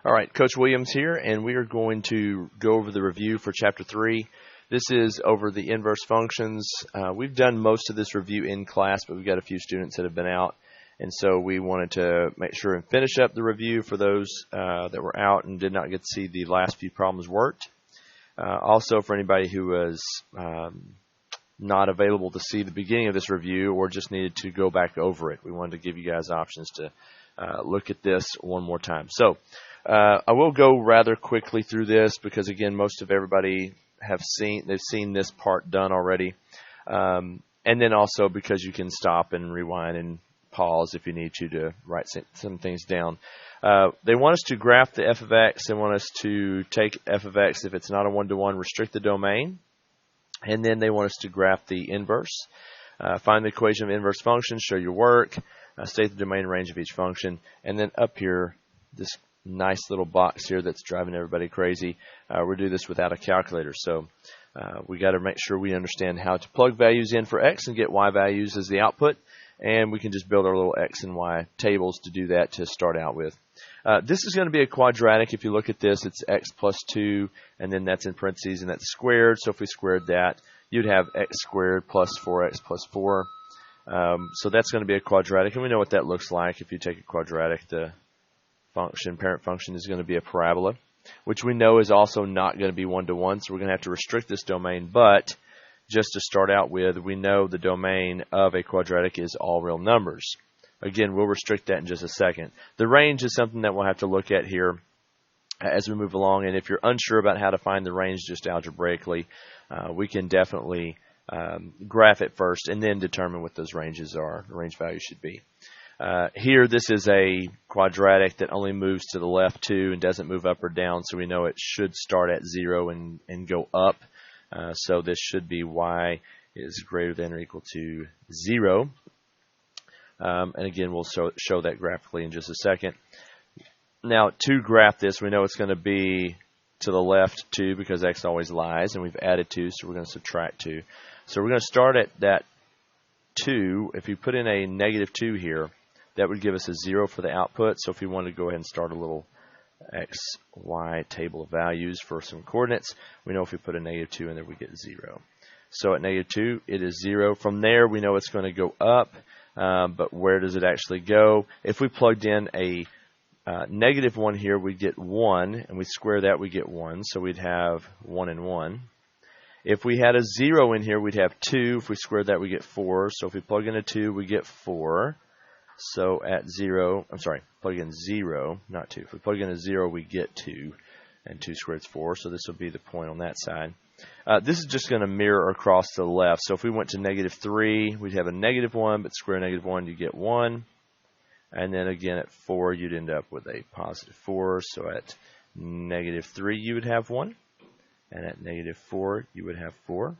All right, Coach Williams here, and we are going to go over the review for Chapter 3. This is over the inverse functions. We've done most of this review in class, but we've got a few students that have been out, and so we wanted to make sure and finish up the review for those that were out and did not get to see the last few problems worked. Also, for anybody who was not available to see the beginning of this review or just needed to go back over it, we wanted to give you guys options to look at this one more time. So I will go rather quickly through this because, again, most of everybody they've seen this part done already. And then also because you can stop and rewind and pause if you need to write some things down. They want us to graph the f of x. They want us to take f of x if it's not a one-to-one, restrict the domain. And then they want us to graph the inverse. Find the equation of inverse functions, show your work, state the domain and range of each function. And then up here, this nice little box here that's driving everybody crazy. We'll do this without a calculator. So we got to make sure we understand how to plug values in for x and get y values as the output. And we can just build our little x and y tables to do that to start out with. This is going to be a quadratic. If you look at this, it's x plus 2, and then that's in parentheses, and that's squared. So if we squared that, you'd have x squared plus 4x plus 4. So that's going to be a quadratic, and we know what that looks like. If you take a quadratic, the parent function is going to be a parabola, which we know is also not going to be one-to-one, so we're going to have to restrict this domain. But just to start out with, we know the domain of a quadratic is all real numbers. Again, we'll restrict that in just a second. The range is something that we'll have to look at here as we move along, and if you're unsure about how to find the range just algebraically, we can definitely graph it first and then determine what those ranges are, the range value should be. Here, this is a quadratic that only moves to the left 2 and doesn't move up or down, so we know it should start at 0 and go up. So this should be y is greater than or equal to 0. And again, we'll show that graphically in just a second. Now, to graph this, we know it's going to be to the left 2 because x always lies, and we've added 2, so we're going to subtract 2. So we're going to start at that 2. If you put in a negative 2 here, that would give us a 0 for the output. So if we want to go ahead and start a little x, y table of values for some coordinates, we know if we put a negative 2 in there, we get 0. So at negative 2, it is 0. From there, we know it's going to go up, but where does it actually go? If we plugged in a negative 1 here, we'd get 1, and we square that, we get 1. So we'd have 1 and 1. If we had a 0 in here, we'd have 2. If we squared that, we get 4. So if we plug in a 2, we get 4. So at 0, plug in 0, not 2. If we plug in a 0, we get 2, and 2 squared is 4. So this will be the point on that side. This is just going to mirror across to the left. So if we went to negative 3, we'd have a negative 1, but square negative 1, you get 1. And then again at 4, you'd end up with a positive 4. So at negative 3, you would have 1. And at negative 4, you would have 4.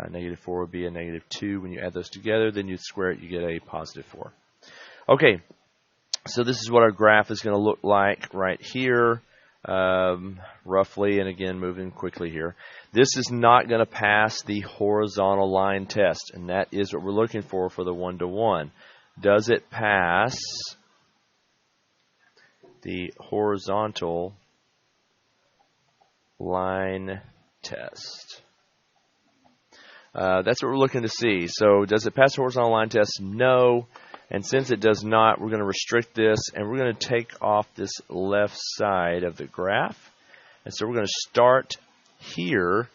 Negative 4 would be a negative 2. When you add those together, then you'd square it, you get a positive 4. Okay, so this is what our graph is going to look like right here, roughly, and again, moving quickly here. This is not going to pass the horizontal line test, and that is what we're looking for the one-to-one. Does it pass the horizontal line test? That's what we're looking to see. So does it pass the horizontal line test? No. And since it does not, we're going to restrict this, and we're going to take off this left side of the graph. And so we're going to start here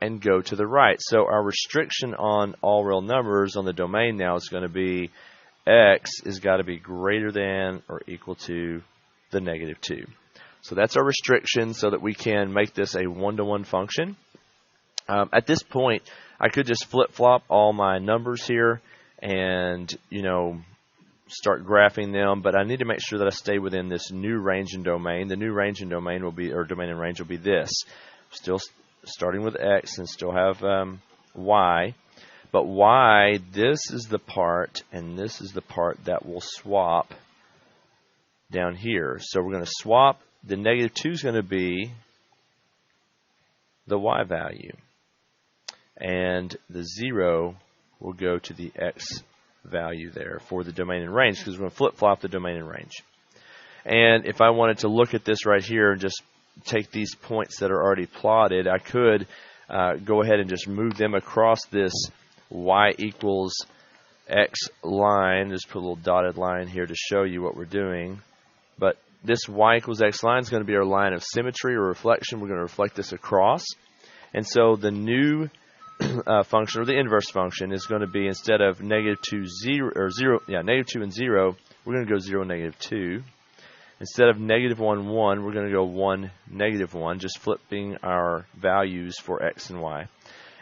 and go to the right. So our restriction on all real numbers on the domain now is going to be x has got to be greater than or equal to the negative 2. So that's our restriction so that we can make this a one-to-one function. At this point, I could just flip-flop all my numbers here and, start graphing them, but I need to make sure that I stay within this new range and domain. The new range and domain will be, or domain and range will be this. Still starting with x and still have y. But y, this is the part, and this is the part that will swap down here. So we're going to swap. The negative 2 is going to be the y value. And the 0 will go to the x value there for the domain and range, because we're going to flip-flop the domain and range. And if I wanted to look at this right here and just take these points that are already plotted, I could go ahead and just move them across this y equals x line. Just put a little dotted line here to show you what we're doing. But this y equals x line is going to be our line of symmetry or reflection. We're going to reflect this across. And so the new function, or the inverse function, is going to be, instead of negative 2 and 0, we're going to go 0, negative 2. Instead of negative 1, 1, we're going to go 1, negative 1, just flipping our values for x and y.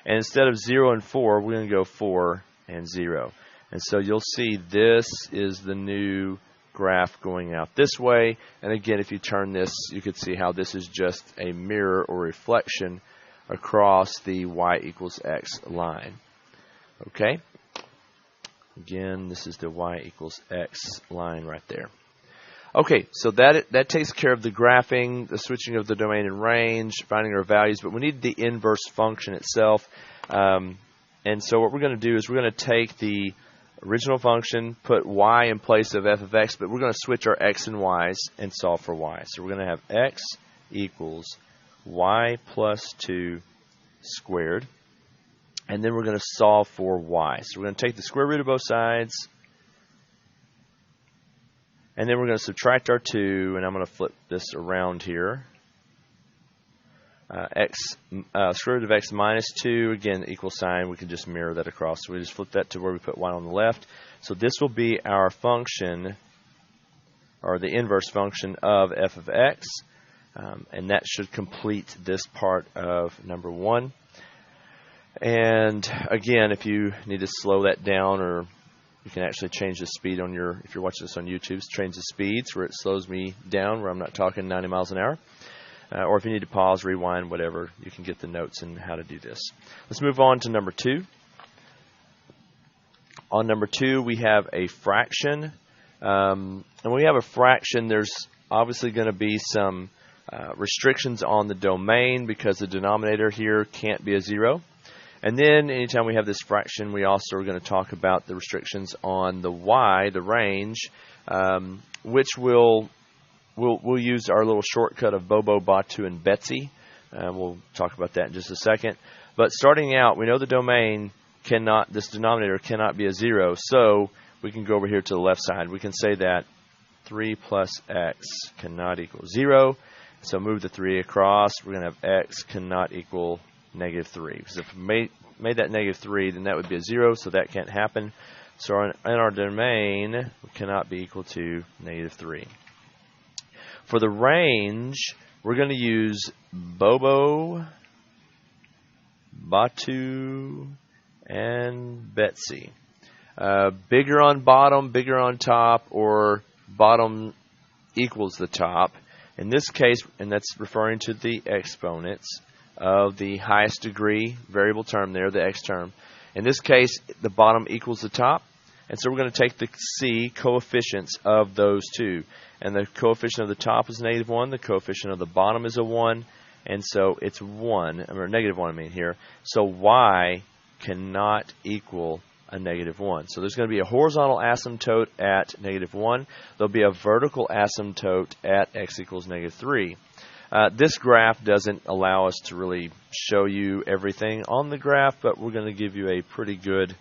And instead of 0 and 4, we're going to go 4 and 0. And so you'll see this is the new graph going out this way. And again, if you turn this, you could see how this is just a mirror or reflection across the y equals x line. Okay? Again, this is the y equals x line right there. Okay, so that takes care of the graphing, the switching of the domain and range, finding our values, but we need the inverse function itself. And so what we're going to do is we're going to take the original function, put y in place of f of x, but we're going to switch our x and y's and solve for y. So we're going to have x equals y plus 2 squared, and then we're going to solve for y. So we're going to take the square root of both sides, and then we're going to subtract our 2, and I'm going to flip this around here. Square root of x minus 2, again, equal sign, we can just mirror that across. So we just flip that to where we put y on the left. So this will be our function, or the inverse function of f of x, and that should complete this part of number 1. And again, if you need to slow that down, or you can actually change the speed on your, if you're watching this on YouTube, change the speeds where it slows me down, where I'm not talking 90 miles an hour. Or if you need to pause, rewind, whatever, you can get the notes and how to do this. Let's move on to number 2. On number 2, we have a fraction. And when we have a fraction, there's obviously going to be some restrictions on the domain, because the denominator here can't be a 0. And then anytime we have this fraction, we also are going to talk about the restrictions on the y, the range, which we'll use our little shortcut of Bobo, Batu, and Betsy. We'll talk about that in just a second. But starting out, we know the domain cannot, this denominator cannot be a 0, so we can go over here to the left side. We can say that 3 plus x cannot equal 0. So move the 3 across. We're going to have x cannot equal negative 3. Because if we made that negative 3, then that would be a 0, so that can't happen. So in our domain, it cannot be equal to negative 3. For the range, we're going to use Bobo, Batu, and Betsy. Bigger on bottom, bigger on top, or bottom equals the top. In this case, and that's referring to the exponents of the highest degree variable term there, the x term. In this case, the bottom equals the top. And so we're going to take the C coefficients of those two. And the coefficient of the top is negative 1. The coefficient of the bottom is a 1. And so it's 1, or negative 1 I mean here. So y cannot equal a negative 1. So there's going to be a horizontal asymptote at negative 1. There'll be a vertical asymptote at x equals negative 3. This graph doesn't allow us to really show you everything on the graph, but we're going to give you a pretty good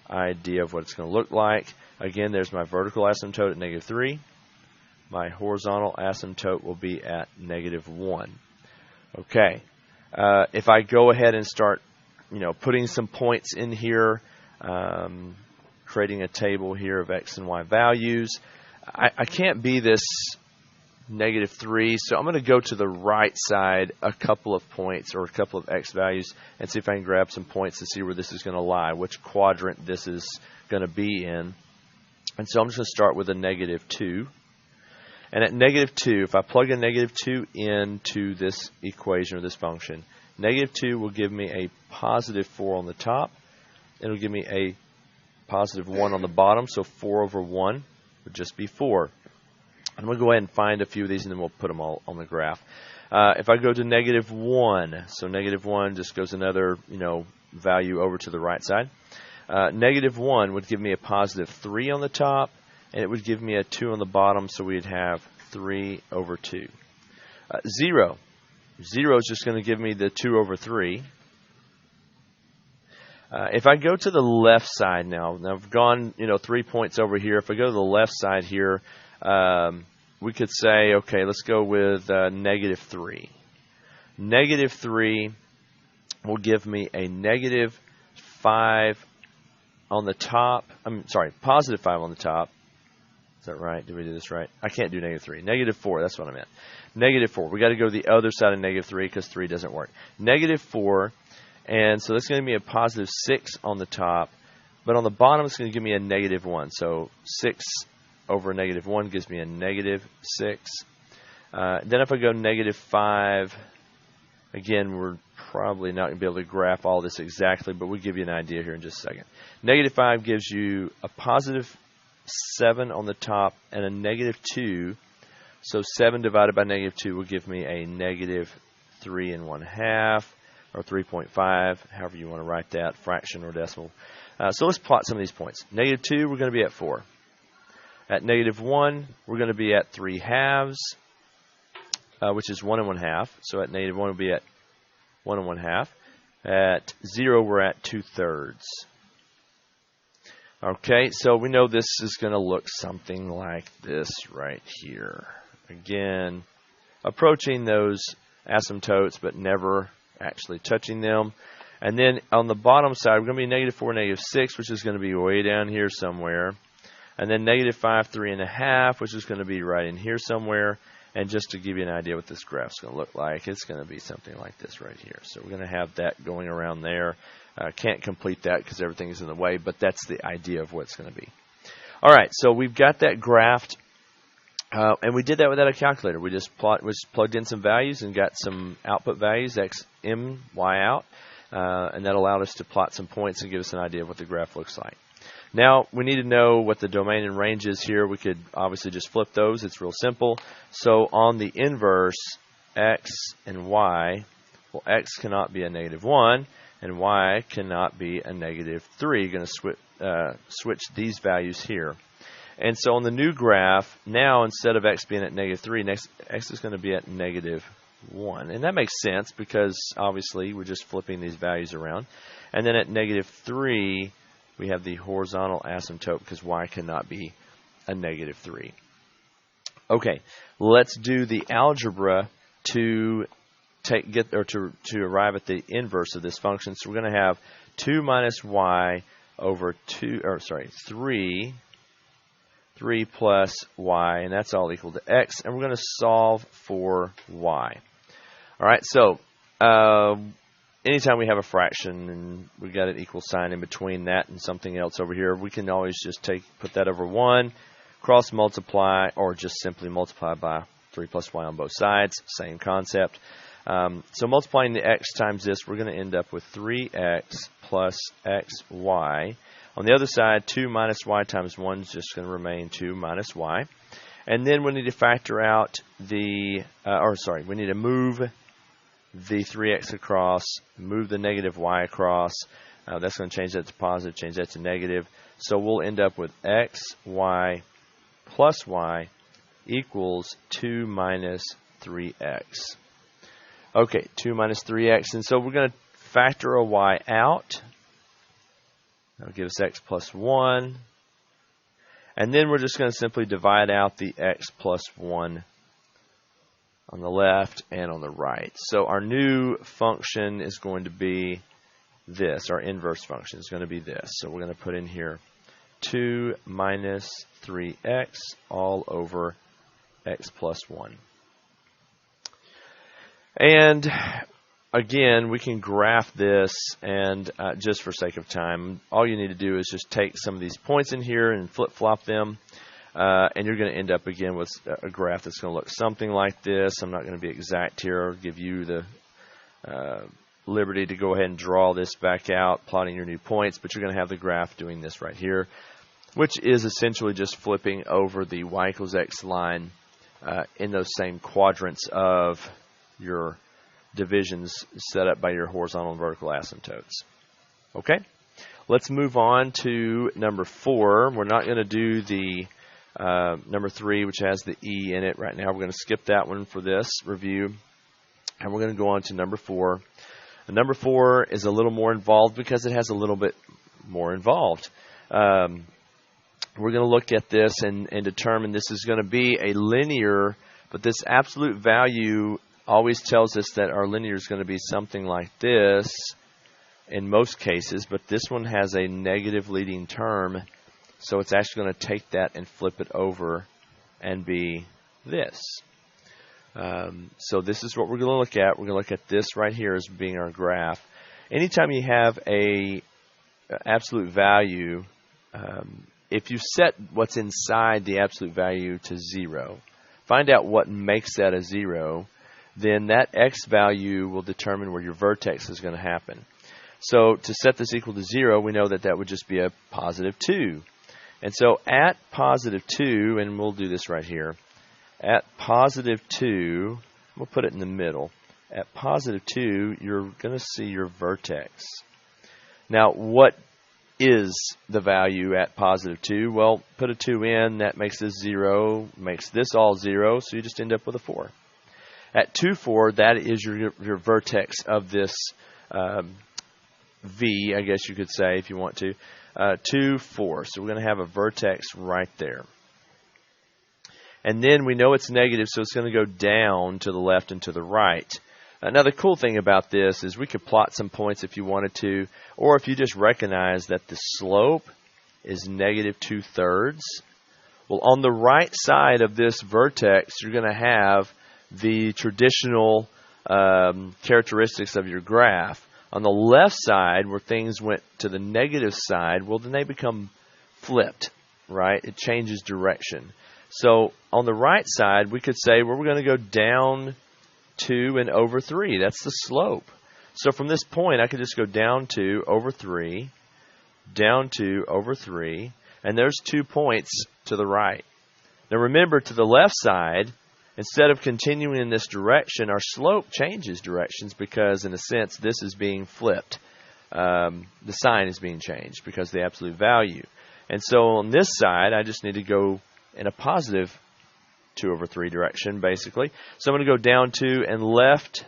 idea of what it's going to look like. Again, there's my vertical asymptote at negative 3. My horizontal asymptote will be at negative 1. Okay. If I go ahead and start, putting some points in here, creating a table here of x and y values, I can't be this negative 3, so I'm going to go to the right side a couple of points, or a couple of x values, and see if I can grab some points to see where this is going to lie, which quadrant this is going to be in. And so I'm just going to start with a negative 2. And at negative 2, if I plug a negative 2 into this equation or this function, negative 2 will give me a positive 4 on the top. It'll give me a positive 1 on the bottom, so 4 over 1 would just be 4. I'm going to go ahead and find a few of these, and then we'll put them all on the graph. If I go to negative 1, so negative 1 just goes another value over to the right side. Negative 1 would give me a positive 3 on the top, and it would give me a 2 on the bottom, so we'd have 3 over 2. 0. 0 is just going to give me the 2 over 3. If I go to the left side now I've gone 3 points over here. If I go to the left side here, we could say, okay, let's go with negative 3. Negative 3 will give me a negative 5 on the top. I'm sorry, positive 5 on the top. Is that right? Did we do this right? I can't do negative 3. Negative 4, that's what I meant. Negative 4. We got to go to the other side of negative 3 because 3 doesn't work. Negative 4. And so that's going to be a positive 6 on the top. But on the bottom, it's going to give me a negative 1. So 6 over negative 1 gives me a negative 6. Then if I go negative 5, again, we're probably not going to be able to graph all this exactly, but we'll give you an idea here in just a second. Negative 5 gives you a positive 7 on the top and a negative 2. So 7 divided by negative 2 will give me a negative 3 1/2. Or 3.5, however you want to write that, fraction or decimal. So let's plot some of these points. Negative 2, we're going to be at 4. At negative 1, we're going to be at 3/2, which is 1 1/2. So at negative 1, we'll be at 1 1/2. At 0, we're at 2/3. Okay, so we know this is going to look something like this right here. Again, approaching those asymptotes, but never actually touching them. And then on the bottom side, we're going to be negative 4, negative 6, which is going to be way down here somewhere. And then negative 5, 3 1/2, which is going to be right in here somewhere. And just to give you an idea what this graph is going to look like, it's going to be something like this right here. So we're going to have that going around there. Can't complete that because everything is in the way, but that's the idea of what it's going to be. All right, so we've got that graphed. And we did that without a calculator. We just plugged in some values and got some output values, x, m, y out. And that allowed us to plot some points and give us an idea of what the graph looks like. Now, we need to know what the domain and range is here. We could obviously just flip those. It's real simple. So on the inverse, x and y, well, x cannot be a negative 1, and y cannot be a negative 3. You're going to switch these values here. And so on the new graph, now instead of x being at negative 3, x is going to be at negative 1. And that makes sense because obviously we're just flipping these values around. And then at negative 3, we have the horizontal asymptote because y cannot be a negative 3. Okay, let's do the algebra to arrive at the inverse of this function. So we're going to have 2 minus y over 3 plus y, and that's all equal to x, and we're going to solve for y. All right, so anytime we have a fraction and we've got an equal sign in between that and something else over here, we can always just put that over 1, cross multiply, or just simply multiply by 3 plus y on both sides. Same concept. So multiplying the x times this, we're going to end up with 3x plus xy. On the other side, 2 minus y times 1 is just going to remain 2 minus y. And then we need to factor out we need to move the 3x across, move the negative y across. That's going to change that to positive, change that to negative. So we'll end up with x, y, plus y equals 2 minus 3x. Okay, 2 minus 3x. And so we're going to factor a y out. That'll give us x plus 1. And then we're just going to simply divide out the x plus 1 on the left and on the right. So our new function is going to be this. Our inverse function is going to be this. So we're going to put in here 2 minus 3x all over x plus 1. And again, we can graph this, and just for sake of time, all you need to do is just take some of these points in here and flip-flop them, and you're going to end up again with a graph that's going to look something like this. I'm not going to be exact here. I'll give you the liberty to go ahead and draw this back out, plotting your new points, but you're going to have the graph doing this right here, which is essentially just flipping over the y equals x line in those same quadrants of your divisions set up by your horizontal and vertical asymptotes. Okay, let's move on to number 4. We're not going to do the Number 3, which has the E in it. Right now we're going to skip that one for this review. And we're going to go on to number 4. And number 4 is a little more involved because it has a little bit more involved. We're going to look at this and determine this is going to be a linear, but this absolute value always tells us that our linear is going to be something like this in most cases, but this one has a negative leading term, so it's actually going to take that and flip it over and be this. So this is what we're going to look at. We're going to look at this right here as being our graph. Anytime you have a absolute value, if you set what's inside the absolute value to 0, find out what makes that a 0, then that x value will determine where your vertex is going to happen. So to set this equal to 0, we know that that would just be a positive 2. And so at positive 2, and we'll do this right here, at positive 2, we'll put it in the middle. At positive 2, you're going to see your vertex. Now, what is the value at positive 2? Well, put a 2 in, that makes this 0, makes this all 0, so you just end up with a 4. At 2, 4, that is your vertex of this V, I guess you could say, if you want to. 2, 4, so we're going to have a vertex right there. And then we know it's negative, so it's going to go down to the left and to the right. Now, the cool thing about this is we could plot some points if you wanted to, or if you just recognize that the slope is negative 2/3. Well, on the right side of this vertex, you're going to have the traditional characteristics of your graph. On the left side, where things went to the negative side, well, then they become flipped, right? It changes direction. So on the right side, we could say, well, we're going to go down 2 and over 3. That's the slope. So from this point, I could just go down 2 over 3, down 2 over 3, and there's 2 points to the right. Now remember, to the left side, instead of continuing in this direction, our slope changes directions because, in a sense, this is being flipped. The sign is being changed because of the absolute value. And so on this side, I just need to go in a positive 2 over 3 direction, basically. So I'm going to go down 2 and left,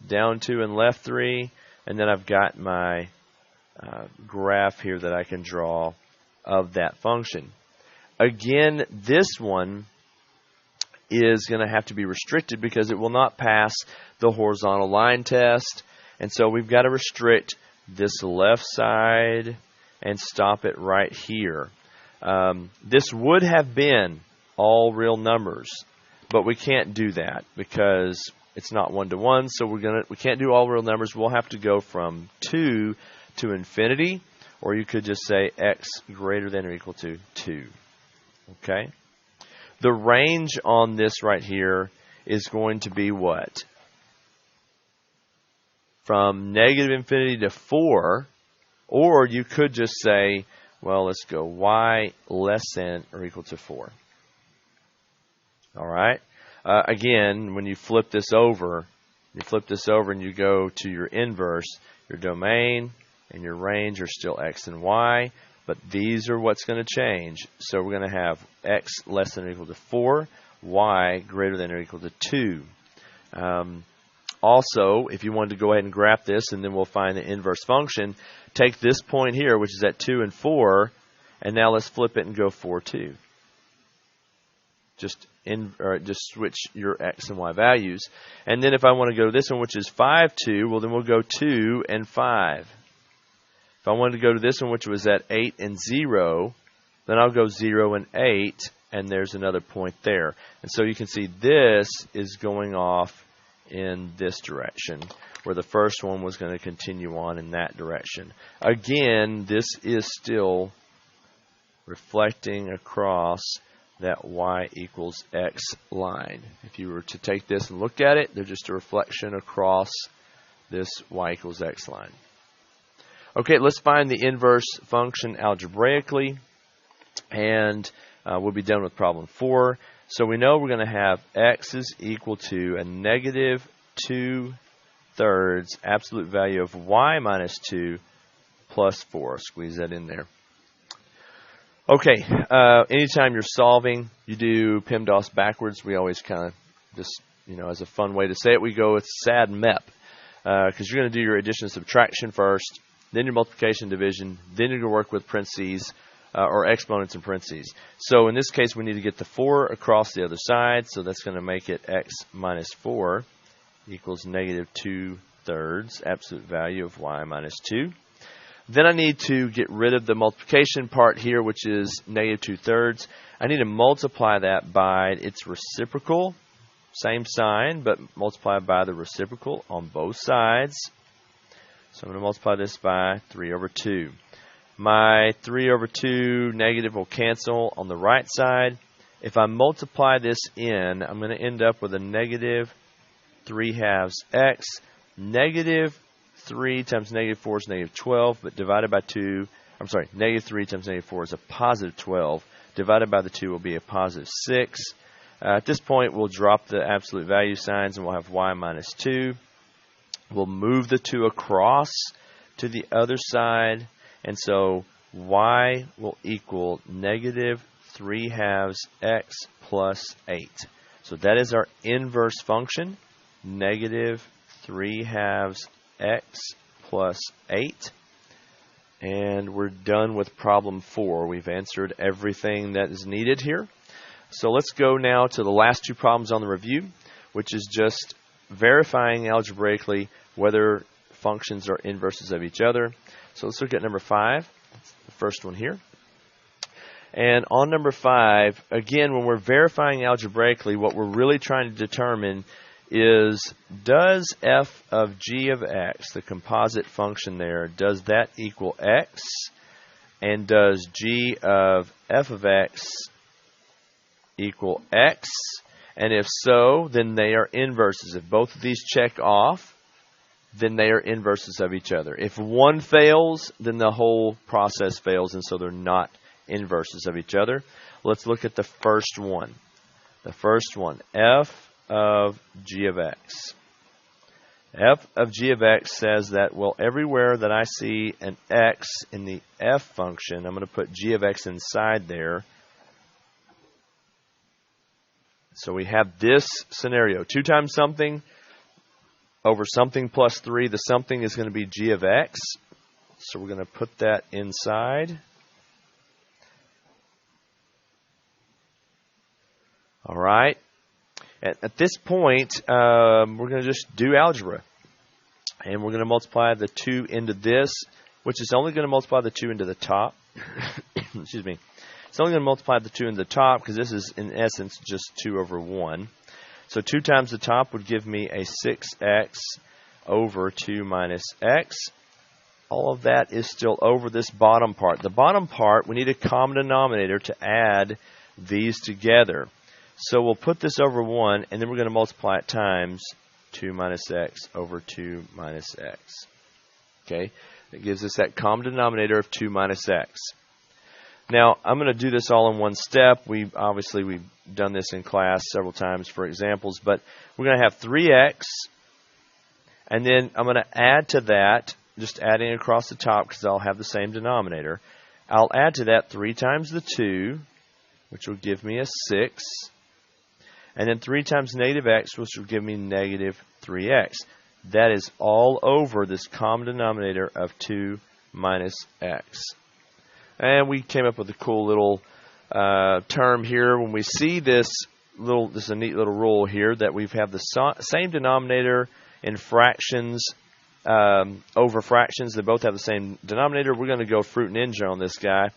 down 2 and left 3, and then I've got my graph here that I can draw of that function. Again, this one is going to have to be restricted because it will not pass the horizontal line test, and so we've got to restrict this left side and stop it right here. This would have been all real numbers, but we can't do that because it's not 1-to-1, so we can't do all real numbers. We'll have to go from 2 to infinity, or you could just say x greater than or equal to 2. Okay? The range on this right here is going to be what? From negative infinity to 4, or you could just say, well, let's go y less than or equal to 4. All right? Again, when you flip this over and you go to your inverse, your domain and your range are still x and y, but these are what's going to change. So we're going to have x less than or equal to 4, y greater than or equal to 2. Also, if you wanted to go ahead and graph this, and then we'll find the inverse function, take this point here, which is at 2 and 4, and now let's flip it and go 4, 2. Just switch your x and y values. And then if I want to go to this one, which is 5, 2, well, then we'll go 2 and 5. If I wanted to go to this one, which was at 8 and 0, then I'll go 0 and 8, and there's another point there. And so you can see this is going off in this direction, where the first one was going to continue on in that direction. Again, this is still reflecting across that y equals x line. If you were to take this and look at it, they're just a reflection across this y equals x line. Okay, let's find the inverse function algebraically, and we'll be done with problem 4. So we know we're going to have x is equal to a negative 2/3 absolute value of y minus 2 plus 4. Squeeze that in there. Okay, anytime you're solving, you do PEMDAS backwards. We always kind of just, as a fun way to say it, we go with SAD MEP. Because you're going to do your addition and subtraction first, then your multiplication division, then you're going to work with parentheses or exponents in parentheses. So in this case, we need to get the 4 across the other side, so that's going to make it x minus 4 equals negative 2/3, absolute value of y minus 2. Then I need to get rid of the multiplication part here, which is negative 2/3. I need to multiply that by its reciprocal. Same sign, but multiplied by the reciprocal on both sides. So I'm going to multiply this by 3/2. My 3/2 negative will cancel on the right side. If I multiply this in, I'm going to end up with a negative 3/2 x. Negative 3 times negative 4 is negative 12, but divided by 2, negative 3 times negative 4 is a positive 12. Divided by the 2 will be a positive 6. At this point, we'll drop the absolute value signs, and we'll have y minus 2. We'll move the 2 across to the other side, and so y will equal negative 3/2 x plus 8. So that is our inverse function, negative 3/2 x plus 8. And we're done with problem 4. We've answered everything that is needed here. So let's go now to the last 2 problems on the review, which is just verifying algebraically whether functions are inverses of each other. So let's look at number 5. That's the first one here. And on number 5, again, when we're verifying algebraically, what we're really trying to determine is, does f of g of x, the composite function there, does that equal x? And does g of f of x equal x? And if so, then they are inverses. If both of these check off, then they are inverses of each other. If one fails, then the whole process fails, and so they're not inverses of each other. Let's look at the first one. The first one, f of g of x. F of g of x says that, well, everywhere that I see an x in the f function, I'm going to put g of x inside there. So we have this scenario. 2 times something over something plus 3. The something is going to be g of x. So we're going to put that inside. All right. At this point, we're going to just do algebra. And we're going to multiply the 2 into this, which is only going to multiply the 2 into the top. Excuse me. It's only going to multiply the 2 into the top because this is, in essence, just 2 over 1. So 2 times the top would give me a 6x over 2 minus x. All of that is still over this bottom part. The bottom part, we need a common denominator to add these together. So we'll put this over 1, and then we're going to multiply it times 2 minus x over 2 minus x. Okay? That gives us that common denominator of 2 minus x. Now, I'm going to do this all in one step. We've done this in class several times for examples, but we're going to have 3x, and then I'm going to add to that, just adding across the top because I'll have the same denominator. I'll add to that 3 times the 2, which will give me a 6, and then 3 times negative x, which will give me negative 3x. That is all over this common denominator of 2 minus x. And we came up with a cool little term here. When we see this is a neat little rule here that we have the same denominator in fractions over fractions. They both have the same denominator. We're going to go fruit ninja on this guy,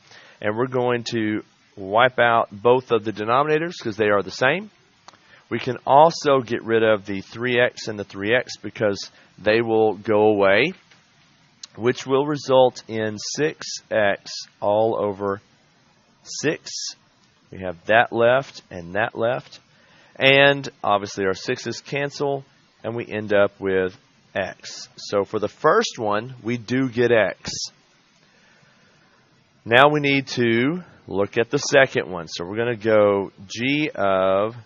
and we're going to wipe out both of the denominators because they are the same. We can also get rid of the 3x and the 3x because they will go away, which will result in 6x all over 6. We have that left and that left. And obviously our 6's cancel, and we end up with x. So for the first one, we do get x. Now we need to look at the second one. So we're going to go g of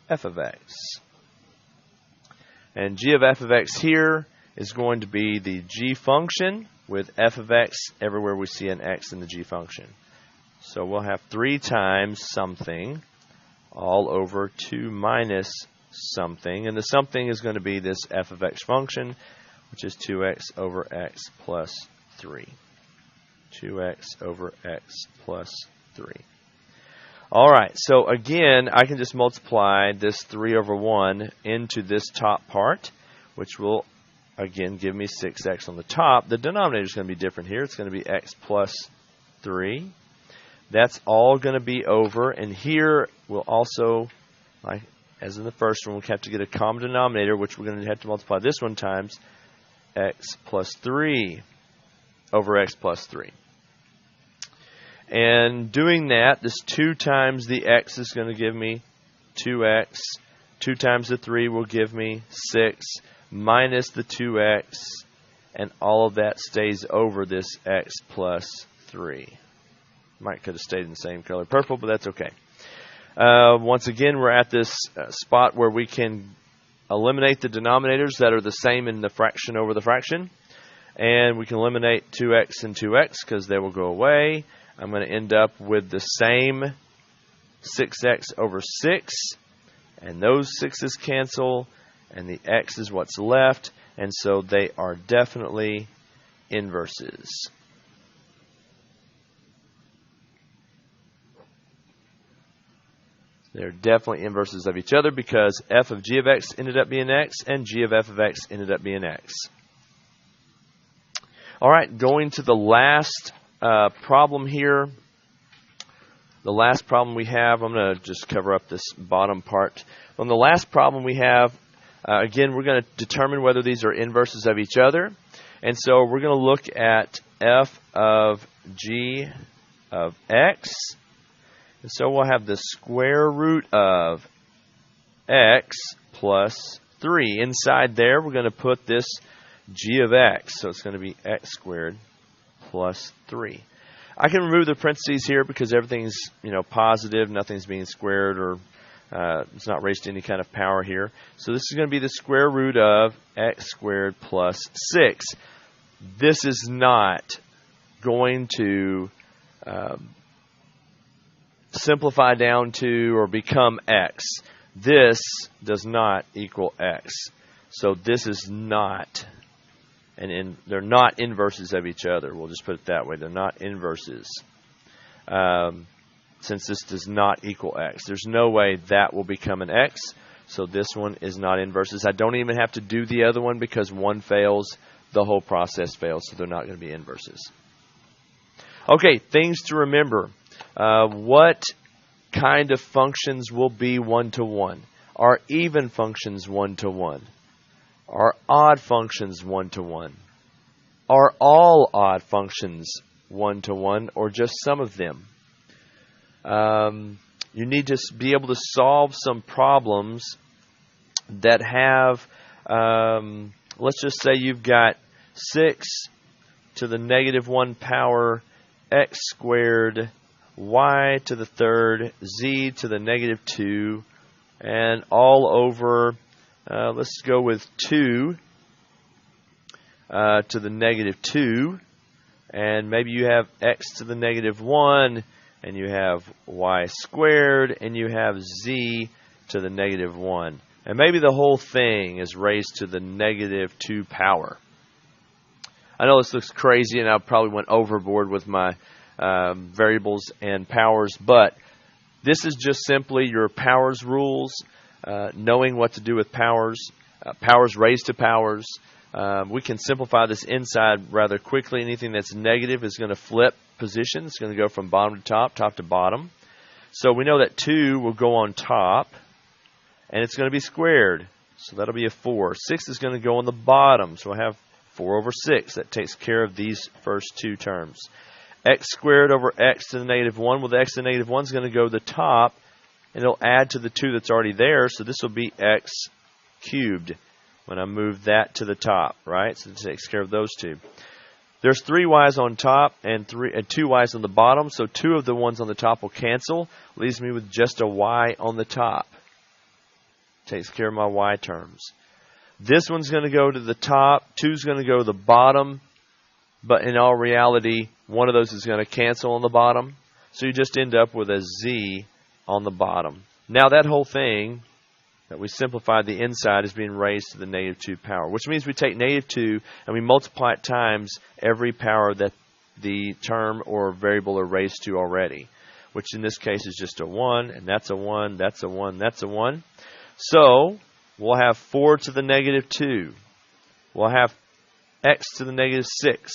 f of x. And g of f of x here is going to be the g function with f of x everywhere we see an x in the g function. So we'll have 3 times something all over 2 minus something. And the something is going to be this f of x function, which is 2x over x plus 3. 2x over x plus 3. All right, so again, I can just multiply this 3 over 1 into this top part, which will, again, give me 6x on the top. The denominator is going to be different here. It's going to be x plus 3. That's all going to be over, and here we'll also, like as in the first one, we'll have to get a common denominator, which we're going to have to multiply this one times x plus 3 over x plus 3. And doing that, this 2 times the x is going to give me 2x. 2 times the 3 will give me 6 minus the 2x, and all of that stays over this x plus 3. Might could have stayed in the same color purple, but that's okay. Once again, we're at this spot where we can eliminate the denominators that are the same in the fraction over the fraction. And we can eliminate 2x and 2x because they will go away. I'm going to end up with the same 6x over 6. And those 6's cancel. And the x is what's left. And so they are definitely inverses. They're definitely inverses of each other because f of g of x ended up being x and g of f of x ended up being x. All right, going to the last problem here. The last problem we have, I'm going to just cover up this bottom part. On the last problem we have, again, we're going to determine whether these are inverses of each other. And so we're going to look at f of g of x. And so we'll have the square root of x plus 3. Inside there, we're going to put this g of x. So it's going to be x squared plus 3. I can remove the parentheses here because everything's positive. Nothing's being squared or it's not raised to any kind of power here. So this is going to be the square root of x squared plus 6. This is not going to simplify down to or become x. This does not equal x. So this is not, they're not inverses of each other. We'll just put it that way. They're not inverses. Since this does not equal x. There's no way that will become an x. So this one is not inverses. I don't even have to do the other one because one fails. The whole process fails. So they're not going to be inverses. Okay, things to remember. What kind of functions will be one-to-one? Are even functions one-to-one? Are odd functions one-to-one? Are all odd functions one-to-one or just some of them? You need to be able to solve some problems that have, let's just say you've got 6 to the negative 1 power x squared, y to the third, z to the negative 2, and all over, let's go with 2 to the negative 2, and maybe you have x to the negative 1, and you have y squared, and you have z to the negative 1. And maybe the whole thing is raised to the negative 2 power. I know this looks crazy, and I probably went overboard with my variables and powers, but this is just simply your powers rules, knowing what to do with powers, powers raised to powers. We can simplify this inside rather quickly. Anything that's negative is going to flip position. It's going to go from bottom to top, top to bottom. So we know that 2 will go on top, and it's going to be squared. So that'll be a 4. 6 is going to go on the bottom, so we'll have 4 over 6. That takes care of these first 2 terms. X squared over x to the negative 1. Well, the x to the negative 1 is going to go to the top, and it'll add to the 2 that's already there. So this will be x cubed when I move that to the top, right? So it takes care of those 2. There's 3 y's on top and 2 y's on the bottom. So 2 of the ones on the top will cancel. Leaves me with just a y on the top. Takes care of my y terms. This one's going to go to the top. 2 is going to go to the bottom. But in all reality, one of those is going to cancel on the bottom. So you just end up with a z on the bottom. Now that whole thing that we simplified, the inside is being raised to the negative 2 power, which means we take negative 2 and we multiply it times every power that the term or variable are raised to already, which in this case is just a 1, and that's a 1, that's a 1, that's a 1. So we'll have 4 to the negative 2. We'll have x to the negative 6.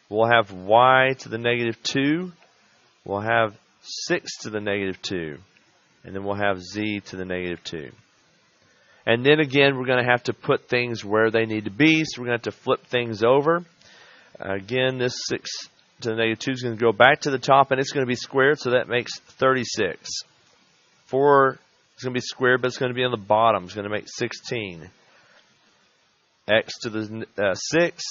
We'll have y to the negative 2. We'll have 6 to the negative 2. And then we'll have z to the negative 2. And then again, we're going to have to put things where they need to be. So we're going to have to flip things over. Again, this 6 to the negative 2 is going to go back to the top, and it's going to be squared, so that makes 36. 4 is going to be squared, but it's going to be on the bottom. It's going to make 16. X to the 6,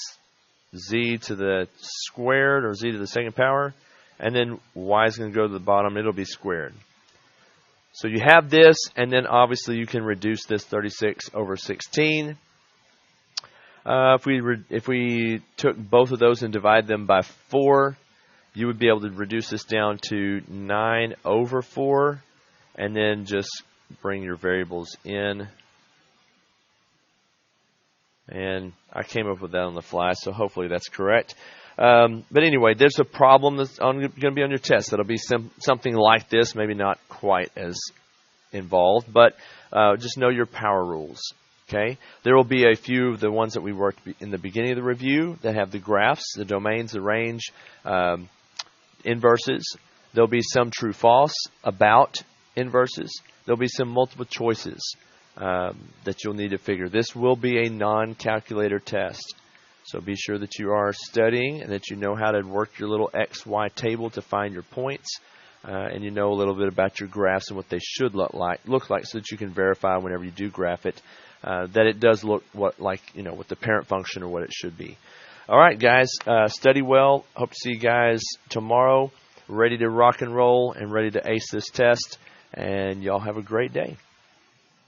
z to the squared, or z to the second power, and then y is going to go to the bottom. It'll be squared. So you have this, and then obviously you can reduce this 36 over 16. If we took both of those and divide them by 4, you would be able to reduce this down to 9 over 4, and then just bring your variables in. And I came up with that on the fly, so hopefully that's correct. But anyway, there's a problem that's going to be on your test. That'll be something like this, maybe not quite as involved, but just know your power rules. Okay, there will be a few of the ones that we worked in the beginning of the review that have the graphs, the domains, the range, inverses. There'll be some true-false about inverses. There'll be some multiple choices that you'll need to figure. This will be a non-calculator test. So be sure that you are studying and that you know how to work your little XY table to find your points. And you know a little bit about your graphs and what they should look like so that you can verify whenever you do graph it that it does look with the parent function or what it should be. All right, guys, study well. Hope to see you guys tomorrow, ready to rock and roll and ready to ace this test. And y'all have a great day.